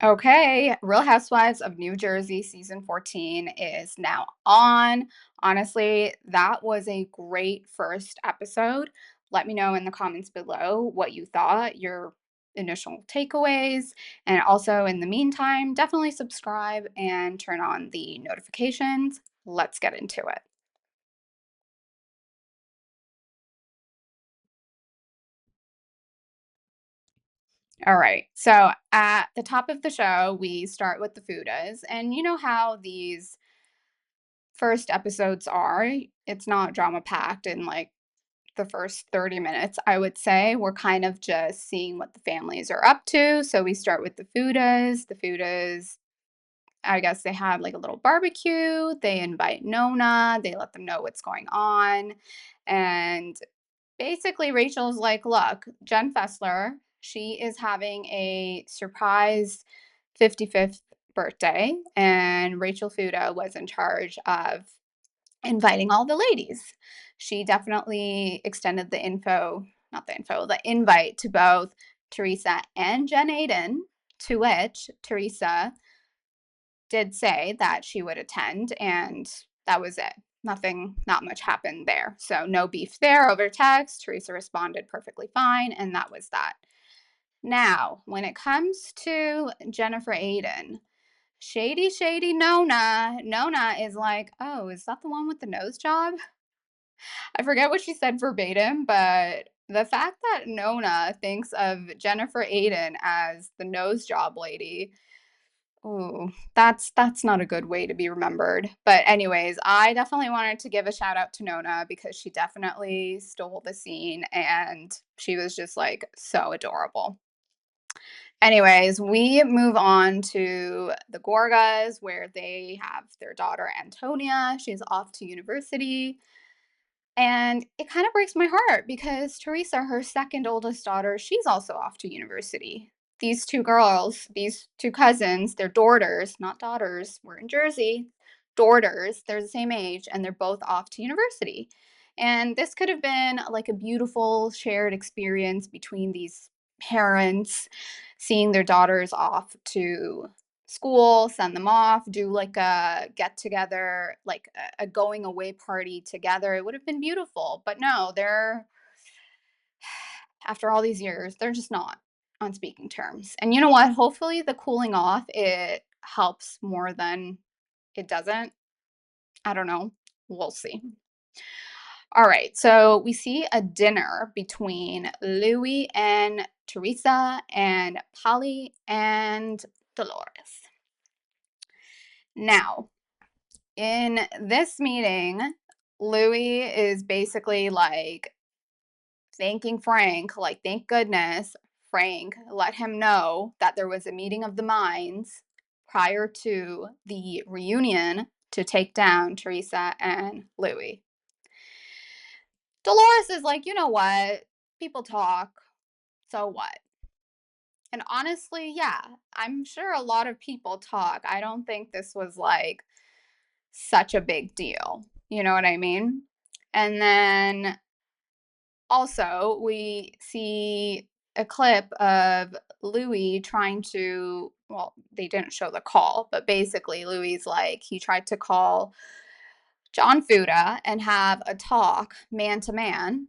Okay, Real Housewives of New Jersey season 14 is now on. Honestly, that was a great first episode. Let me know in the comments below what you thought, your initial takeaways, and also in the meantime, definitely subscribe and turn on the notifications. Let's get into it. All right. So at the top of the show, we start with the Fudas, and you know how these first episodes are. It's not drama packed in like the first 30 minutes, I would say. We're kind of just seeing what the families are up to. So we start with the Fudas. The Fudas, I guess they have like a little barbecue. They invite Nona, they let them know what's going on. And basically, Rachel's like, look, Jen Fessler, she is having a surprise 55th birthday, and Rachel Fuda was in charge of inviting all the ladies. She definitely extended the info, not the info, the invite to both Teresa and Jen Aiden, to which Teresa did say that she would attend, and that was it. Nothing, not much happened there. So, no beef there over text. Teresa responded perfectly fine, and that was that. Now, when it comes to Jennifer Aiden, shady, shady Nona. Nona is like, oh, is that the one with the nose job? I forget what she said verbatim, but the fact that Nona thinks of Jennifer Aiden as the nose job lady, ooh, that's not a good way to be remembered. But anyways, I definitely wanted to give a shout out to Nona because she definitely stole the scene and she was just like so adorable. Anyways, we move on to the Gorgas where they have their daughter Antonia. She's off to university. And it kind of breaks my heart because Teresa, her second oldest daughter, she's also off to university. These two girls, these two cousins, they're daughters, not daughters. We're in Jersey. Daughters, they're the same age and they're both off to university. And this could have been like a beautiful shared experience between these parents seeing their daughters off to school, send them off, do like a get together, like a going away party together. It would have been beautiful. But no, they're, after all these years, they're just not on speaking terms. And you know what? Hopefully the cooling off it helps more than it doesn't. I don't know. We'll see. All right. So we see a dinner between Louis and Teresa and Polly and Dolores. Now, in this meeting, Louis is basically like thanking Frank, like, thank goodness Frank let him know that there was a meeting of the minds prior to the reunion to take down Teresa and Louis. Dolores is like, you know what? People talk. So what? And honestly, yeah, I'm sure a lot of people talk. I don't think this was like such a big deal. You know what I mean? And then also, we see a clip of Louis trying to, well, they didn't show the call, but basically, Louis like, he tried to call John Fuda and have a talk man to man,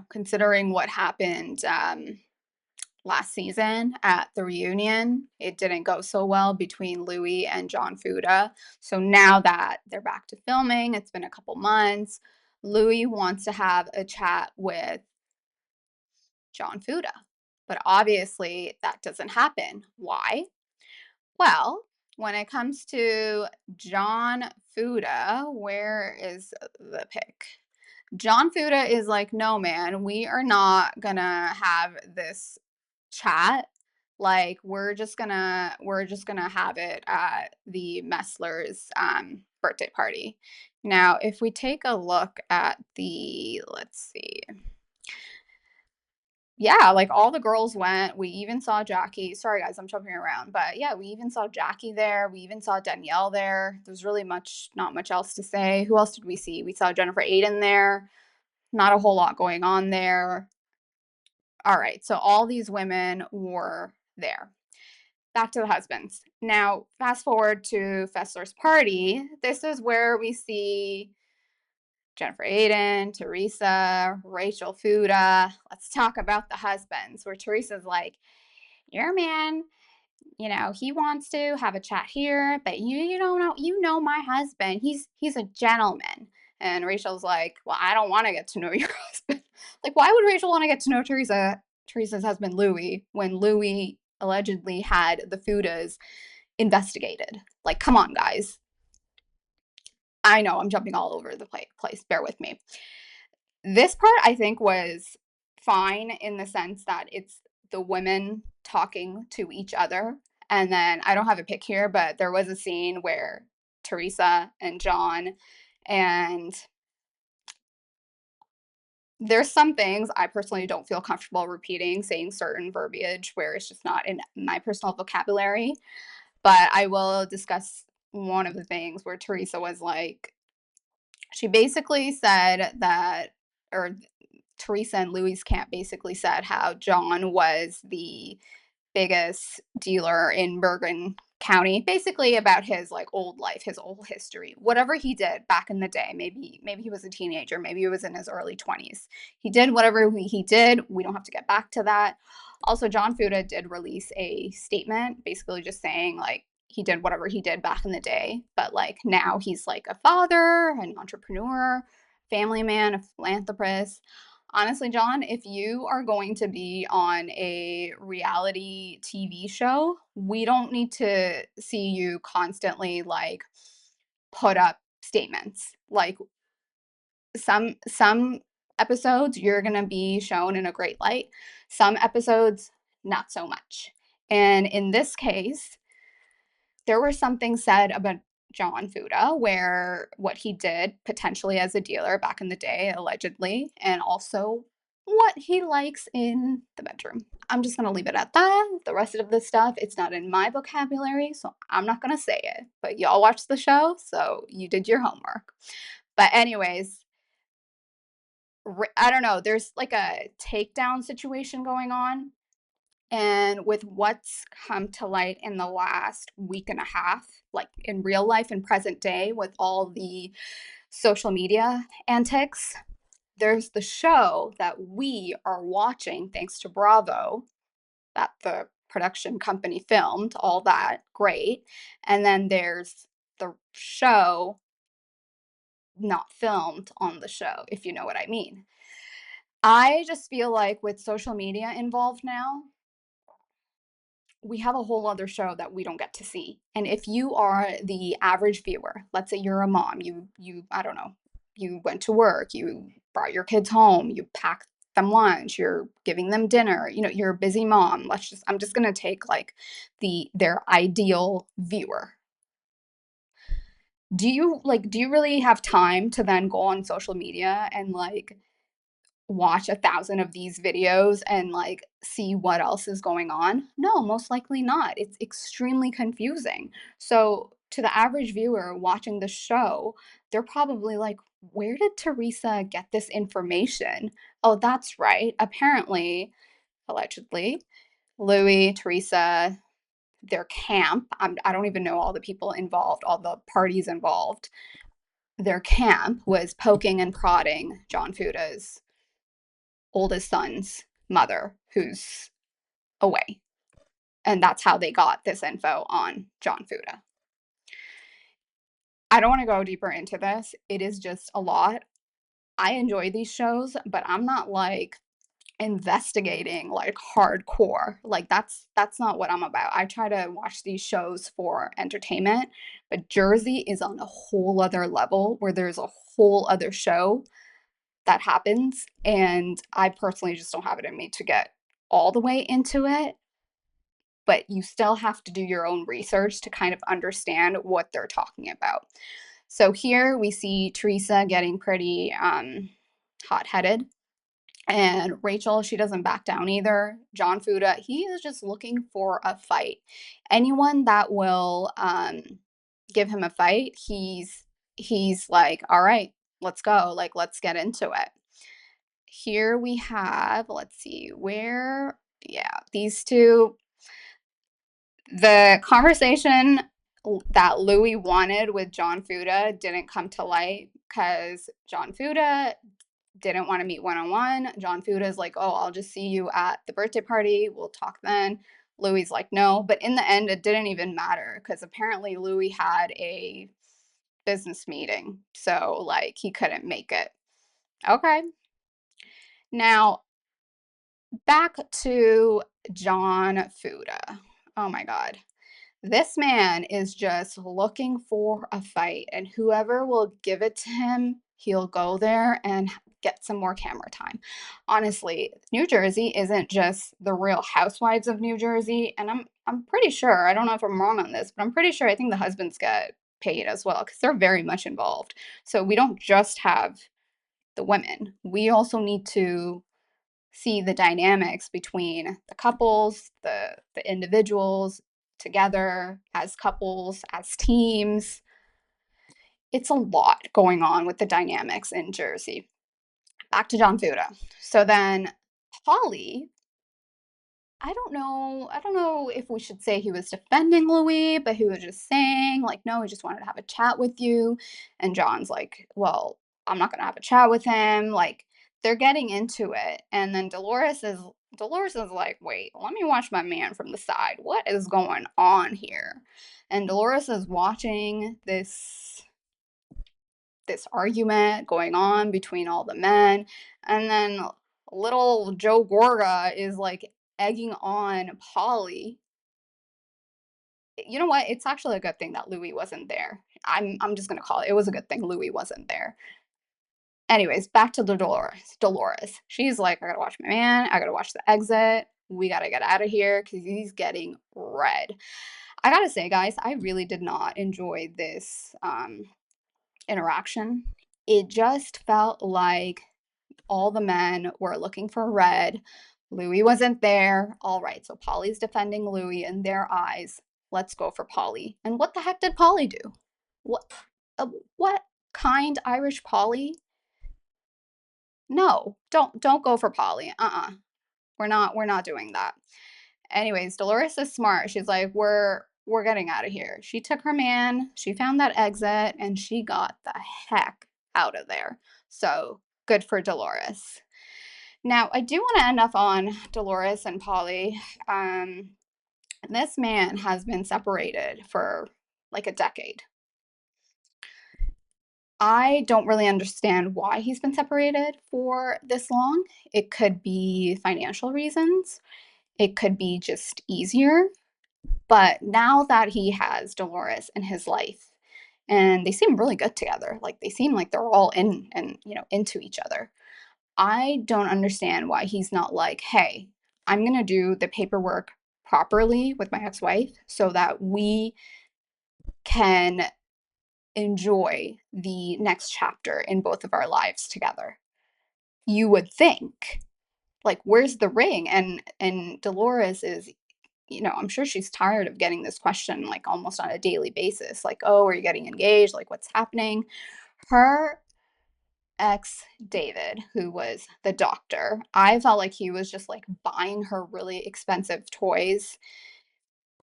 considering what happened last season at the reunion. It didn't go so well between Louis and John Fuda. So now that they're back to filming, it's been a couple months. Louis wants to have a chat with John Fuda. But obviously, that doesn't happen. Why? Well, when it comes to John Fuda, where is the pic? John Fuda is like, no, man, we are not gonna have this chat. Like, we're just gonna have it at the Messler's birthday party. Now, if we take a look at the, let's see, yeah, like all the girls went. We even saw Jackie. Sorry, guys, I'm jumping around. But yeah, we even saw Jackie there. We even saw Danielle there. There's really not much else to say. Who else did we see? We saw Jennifer Aiden there. Not a whole lot going on there. All right, so all these women were there. back to the husbands. Now, fast forward to Fessler's party. This is where we see Jennifer Aiden, Teresa, Rachel Fuda. Let's talk about the husbands, where Teresa's like, your man, he wants to have a chat here, but you don't know, my husband. He's a gentleman. And Rachel's like, well, I don't want to get to know your husband. Like, why would Rachel want to get to know Teresa's husband, Louis, when Louis allegedly had the Fudas investigated? Like, come on, guys. I know I'm jumping all over the place. Bear with me. This part I think was fine in the sense that it's the women talking to each other. And then I don't have a pic here, but there was a scene where Teresa and John, and there's some things I personally don't feel comfortable repeating, saying certain verbiage where it's just not in my personal vocabulary. But I will discuss one of the things where Teresa was like, she basically said that, or Teresa and Louis' camp basically said how John was the biggest dealer in Bergen County, basically about his like old life, his old history, whatever he did back in the day. Maybe he was a teenager, maybe he was in his early 20s. He did whatever he did. We don't have to get back to that. Also, John Fuda did release a statement basically just saying like he did whatever he did back in the day, but like now he's like a father, an entrepreneur, family man, a philanthropist. Honestly, John, if you are going to be on a reality TV show, we don't need to see you constantly like put up statements. Like some episodes you're going to be shown in a great light, some episodes not so much. And in this case, there was something said about John Fuda, where what he did potentially as a dealer back in the day, allegedly, and also what he likes in the bedroom. I'm just going to leave it at that. The rest of this stuff, it's not in my vocabulary, so I'm not going to say it. But y'all watched the show, so you did your homework. But, anyways, I don't know. There's like a takedown situation going on. And with what's come to light in the last week and a half, like in real life and present day, with all the social media antics, there's the show that we are watching thanks to Bravo, that the production company filmed, all that great. And then there's the show not filmed on the show, if you know what I mean. I just feel like with social media involved now, we have a whole other show that we don't get to see. And if you are the average viewer, let's say you're a mom, you I don't know, you went to work, you brought your kids home, you packed them lunch, you're giving them dinner, you're a busy mom. I'm just going to take like their ideal viewer. Do you really have time to then go on social media and like watch 1,000 of these videos and like see what else is going on? No, most likely not. It's extremely confusing. So, to the average viewer watching the show, they're probably like, where did Teresa get this information? Oh, that's right. Apparently, allegedly, Louis, Teresa, their camp, I don't even know all the people involved, all the parties involved. Their camp was poking and prodding John Fuda's oldest son's mother, who's away. And that's how they got this info on John Fuda. I don't want to go deeper into this. It is just a lot. I enjoy these shows, but I'm not like investigating like hardcore. Like that's not what I'm about. I try to watch these shows for entertainment, but Jersey is on a whole other level where there's a whole other show that happens, and I personally just don't have it in me to get all the way into it, but you still have to do your own research to kind of understand what they're talking about. So here we see Teresa getting pretty hot-headed, and Rachel, she doesn't back down either. John Fuda, he is just looking for a fight. Anyone that will give him a fight, he's like, all right, let's go. Like, let's get into it. Here we have, let's see, where, yeah, these two, The conversation that Louis wanted with John Fuda didn't come to light because John Fuda didn't want to meet one on one. John Fuda is like, oh, I'll just see you at the birthday party. We'll talk then. Louis like, no. But in the end, it didn't even matter because apparently Louis had a business meeting. So, like, he couldn't make it. Okay. Now, back to John Fuda. Oh my God. This man is just looking for a fight, and whoever will give it to him, he'll go there and get some more camera time. Honestly, New Jersey isn't just the Real Housewives of New Jersey, and I'm pretty sure, I don't know if I'm wrong on this, but I'm pretty sure I think the husbands get paid as well because they're very much involved. So we don't just have the women. We also need to see the dynamics between the couples, the individuals together as couples, as teams. It's a lot going on with the dynamics in Jersey. Back to John Fuda. So then Paulie, I don't know if we should say he was defending Louis, but he was just saying, like, no, he just wanted to have a chat with you. And John's like, well, I'm not gonna have a chat with him. Like, they're getting into it. And then Dolores is like, wait, let me watch my man from the side. What is going on here? And Dolores is watching this argument going on between all the men. And then little Joe Gorga is like egging on Paulie. You know what? It's actually a good thing that Louis wasn't there. I'm just gonna call it. It was a good thing Louis wasn't there. Anyways, back to Dolores. Dolores. She's like, I gotta watch my man. I gotta watch the exit. We gotta get out of here because he's getting red. I gotta say, guys, I really did not enjoy this interaction. It just felt like all the men were looking for red. Louis wasn't there. All right, so Paulie's defending Louis in their eyes. Let's go for Paulie. And what the heck did Paulie do? What? What kind Irish Paulie? No, don't go for Paulie. We're not doing that. Anyways, Dolores is smart. She's like, we're getting out of here. She took her man, she found that exit, and she got the heck out of there. So good for Dolores. Now, I do want to end up on Dolores and Paulie. Um, this man has been separated for like a decade. I don't really understand why he's been separated for this long. It could be financial reasons, it could be just easier. But now that he has Dolores in his life, and they seem really good together, like they seem like they're all in and into each other. I don't understand why he's not like, hey, I'm gonna do the paperwork properly with my ex-wife so that we can enjoy the next chapter in both of our lives together. You would think, like, where's the ring? And Dolores is, I'm sure she's tired of getting this question like almost on a daily basis. Like, oh, are you getting engaged? Like, what's happening? Her ex David, who was the doctor, I felt like he was just like buying her really expensive toys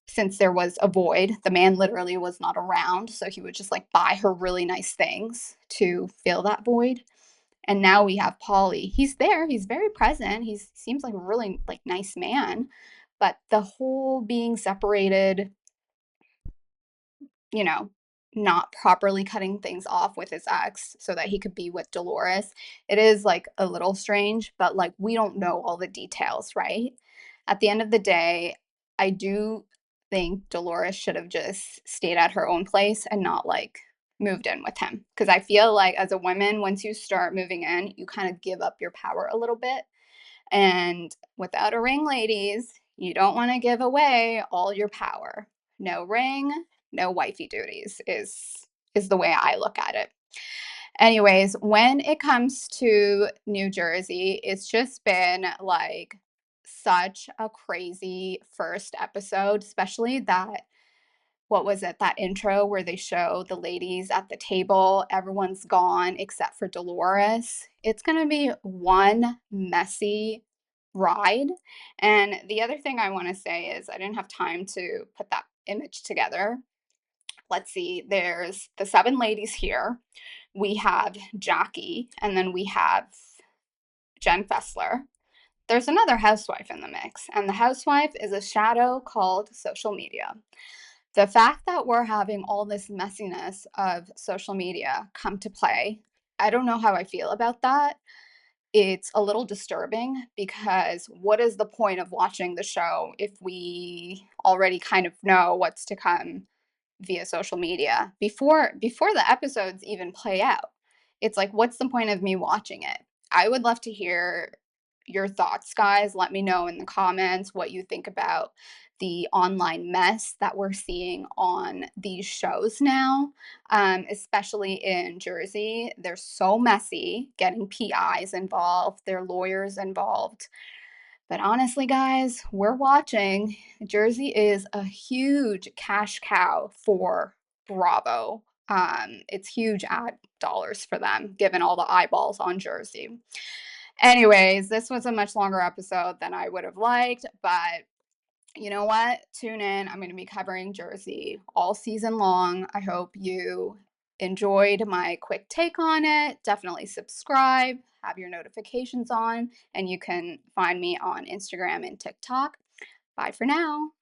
since there was a void. The man literally was not around, so he would just like buy her really nice things to fill that void. And now we have Paulie. He's there, he's very present. He seems like a really like nice man, but the whole being separated, you know, not properly cutting things off with his ex so that he could be with Dolores. It is like a little strange, but like we don't know all the details, right? At the end of the day, I do think Dolores should have just stayed at her own place and not like moved in with him. Because I feel like as a woman, once you start moving in, you kind of give up your power a little bit. And without a ring, ladies, you don't want to give away all your power. No ring, no wifey duties is the way I look at it. Anyways, when it comes to New Jersey, it's just been like such a crazy first episode, especially that what was it, that intro where they show the ladies at the table, everyone's gone except for Dolores. It's going to be one messy ride. And the other thing I want to say is I didn't have time to put that image together. Let's see, there's the seven ladies here. We have Jackie, and then we have Jen Fessler. There's another housewife in the mix, and the housewife is a shadow called social media. The fact that we're having all this messiness of social media come to play, I don't know how I feel about that. It's a little disturbing because what is the point of watching the show if we already kind of know what's to come via social media before the episodes even play out? It's like, what's the point of me watching it? I would love to hear your thoughts, guys. Let me know in the comments what you think about the online mess that we're seeing on these shows now, especially in Jersey. They're so messy, getting PIs involved, their lawyers involved. But honestly, guys, we're watching. Jersey is a huge cash cow for Bravo. It's huge ad dollars for them, given all the eyeballs on Jersey. Anyways, this was a much longer episode than I would have liked, but you know what? Tune in. I'm going to be covering Jersey all season long. I hope you enjoyed my quick take on it. Definitely subscribe, have your notifications on, and you can find me on Instagram and TikTok. Bye for now.